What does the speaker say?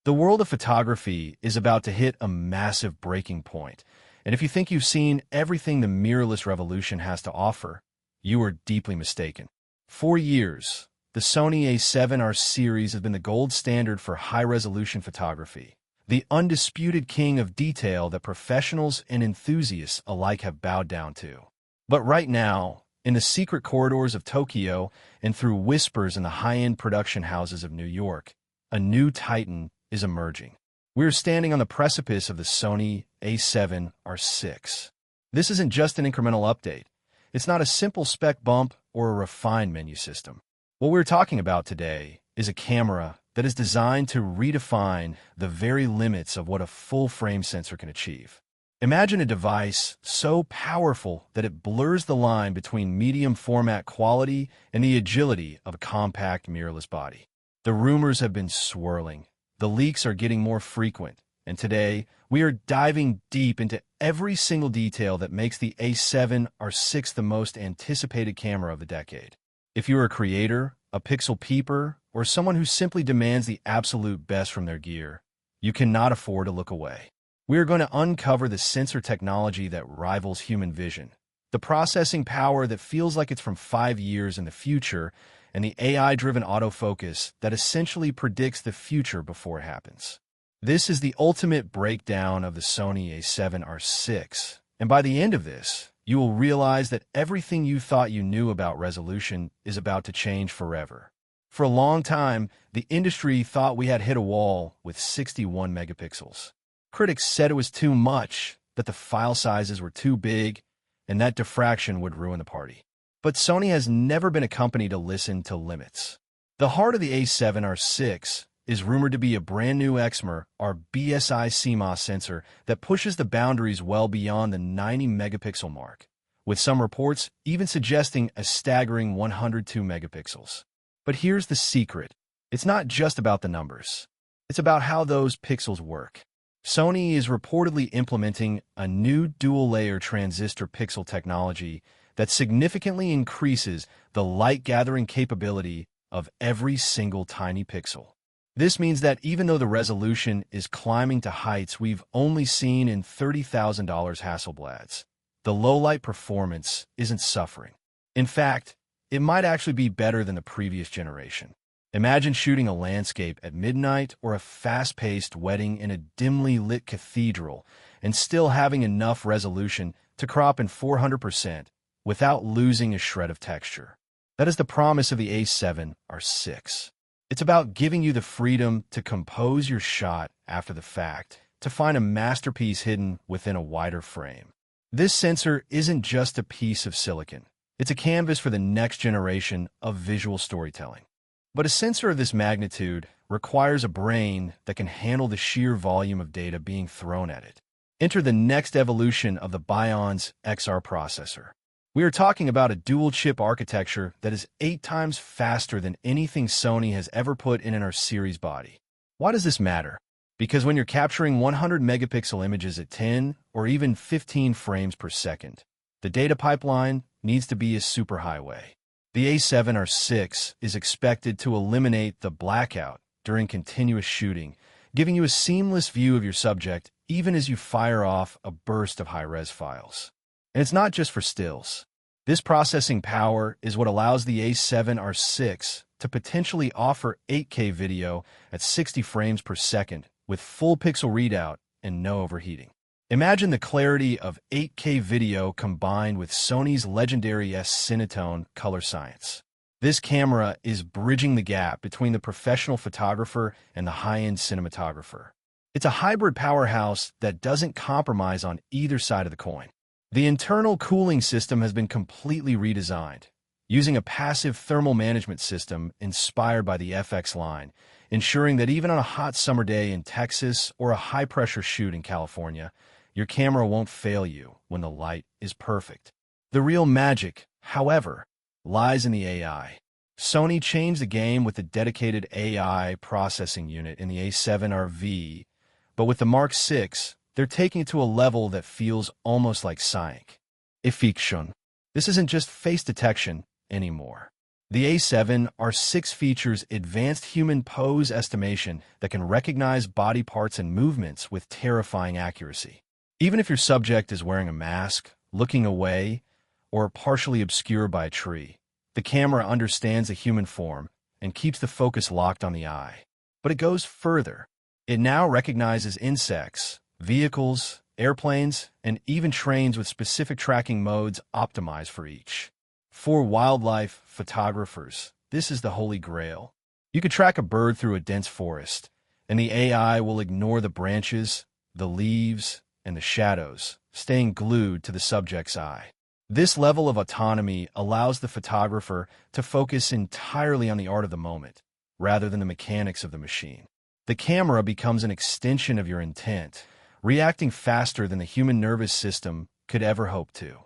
The world of photography is about to hit a massive breaking point, and if you think you've seen everything the mirrorless revolution has to offer, you are deeply mistaken. For years, the Sony A7R series has been the gold standard for high-resolution photography, the undisputed king of detail that professionals and enthusiasts alike have bowed down to. But right now, in the secret corridors of Tokyo and through whispers in the high-end production houses of New York, a new titan is emerging. We are standing on the precipice of the Sony A7R VI. This isn't just an incremental update. It's not a simple spec bump or a refined menu system. What we're talking about today is a camera that is designed to redefine the very limits of what a full-frame sensor can achieve. Imagine a device so powerful that it blurs the line between medium format quality and the agility of a compact mirrorless body. The rumors have been swirling. The leaks are getting more frequent, and today we are diving deep into every single detail that makes the A7R VI the most anticipated camera of the decade. If you're a creator, a pixel peeper, or someone who simply demands the absolute best from their gear, you cannot afford to look away. We are going to uncover the sensor technology that rivals human vision, the processing power that feels like it's from 5 years in the future, and the AI-driven autofocus that essentially predicts the future before it happens. This is the ultimate breakdown of the Sony A7R VI, and by the end of this, you will realize that everything you thought you knew about resolution is about to change forever. For a long time, the industry thought we had hit a wall with 61 megapixels. Critics said it was too much, that the file sizes were too big, and that diffraction would ruin the party. But Sony has never been a company to listen to limits. The heart of the A7R VI is rumored to be a brand new XMR, or BSI CMOS sensor that pushes the boundaries well beyond the 90 megapixel mark, with some reports even suggesting a staggering 102 megapixels. But here's the secret. It's not just about the numbers. It's about how those pixels work. Sony is reportedly implementing a new dual-layer transistor pixel technology that significantly increases the light-gathering capability of every single tiny pixel. This means that even though the resolution is climbing to heights we've only seen in $30,000 Hasselblads, the low-light performance isn't suffering. In fact, it might actually be better than the previous generation. Imagine shooting a landscape at midnight or a fast-paced wedding in a dimly lit cathedral and still having enough resolution to crop in 400% without losing a shred of texture. That is the promise of the A7R VI. It's about giving you the freedom to compose your shot after the fact, to find a masterpiece hidden within a wider frame. This sensor isn't just a piece of silicon. It's a canvas for the next generation of visual storytelling. But a sensor of this magnitude requires a brain that can handle the sheer volume of data being thrown at it. Enter the next evolution of the Bion's XR processor. We are talking about a dual-chip architecture that is 8 times faster than anything Sony has ever put in an R series body. Why does this matter? Because when you're capturing 100 megapixel images at 10 or even 15 frames per second, the data pipeline needs to be a superhighway. The A7R VI is expected to eliminate the blackout during continuous shooting, giving you a seamless view of your subject even as you fire off a burst of high-res files. And it's not just for stills. This processing power is what allows the A7R VI to potentially offer 8K video at 60 frames per second with full pixel readout and no overheating. Imagine the clarity of 8K video combined with Sony's legendary S-Cinetone color science. This camera is bridging the gap between the professional photographer and the high-end cinematographer. It's a hybrid powerhouse that doesn't compromise on either side of the coin. The internal cooling system has been completely redesigned, using a passive thermal management system inspired by the FX line, ensuring that even on a hot summer day in Texas or a high-pressure shoot in California, your camera won't fail you when the light is perfect. The real magic, however, lies in the AI. Sony changed the game with the dedicated AI processing unit in the A7R VI, but with the Mark VI, they're taking it to a level that feels almost like science fiction. This isn't just face detection anymore. The A7R VI features advanced human pose estimation that can recognize body parts and movements with terrifying accuracy. Even if your subject is wearing a mask, looking away, or partially obscured by a tree, the camera understands the human form and keeps the focus locked on the eye. But it goes further. It now recognizes insects, vehicles, airplanes, and even trains with specific tracking modes optimized for each. For wildlife photographers, this is the holy grail. You could track a bird through a dense forest, and the AI will ignore the branches, the leaves, and the shadows, staying glued to the subject's eye. This level of autonomy allows the photographer to focus entirely on the art of the moment, rather than the mechanics of the machine. The camera becomes an extension of your intent, reacting faster than the human nervous system could ever hope to.